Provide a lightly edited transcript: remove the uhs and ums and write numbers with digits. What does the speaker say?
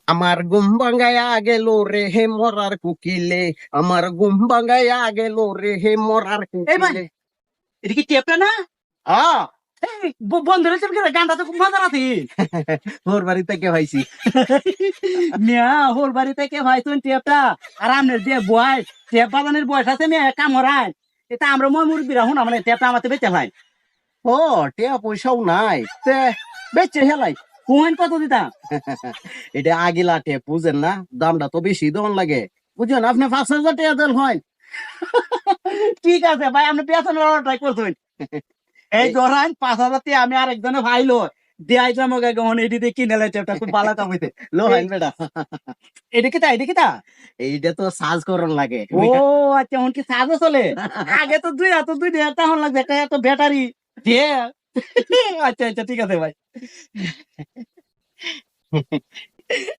আমার ঘুম ভাঙায়া গেল রে হে মরার কুকিলে, আমার ঘুম ভাঙায়া গেল রে হে মরার এই ভাই, কুকিলে। এটা কি টেপটা না? আহ এই বন্ধ রয়েছে গানটা তো খুব মজা আছে। ওর বাড়ি থেকে পাইছি। মিয়া হোর বাড়ি থেকে ভাই তুই টেপটা আর আমনের যে বয়স, টেপ বাজানের বয়স আছে মিয়া, কাম হরায়। এটা আমরা মই মুরব্বীরা হুন মানে টেপটা আমাতে বেচে ভাই। ও, টিয়া পয়সাও নাই তে বেচে হেলাই। কোহেন কত দিতা? এটা আগিলা টেপ, বুঝেন না, দামটা তো বেশি দন লাগে। বুঝছেন, আপনি 5,000 টাকা দেন হয়। ঠিক আছে ভাই, আপনি পেছনের ট্রাই করছেন। এই এই ধরান 5,000 টি আমি আর একজনে ভাইলো দিয়াই যামগে গহন এডিতে কিনে লাই টেপটা খুব ভালো কাম হইতে। লো এই হাইন বেটা, এটা কি তা, এটা কি তা? এইটা তো সাজ করন লাগে। ও আচ্ছা, এখন কি সাজও চলে? আগে তো দুই হাত দুই দেড় তখন লাগবে একটা এত ব্যাটারি দিয়ে। আচ্ছা আচ্ছা, ঠিক আছে ভাই।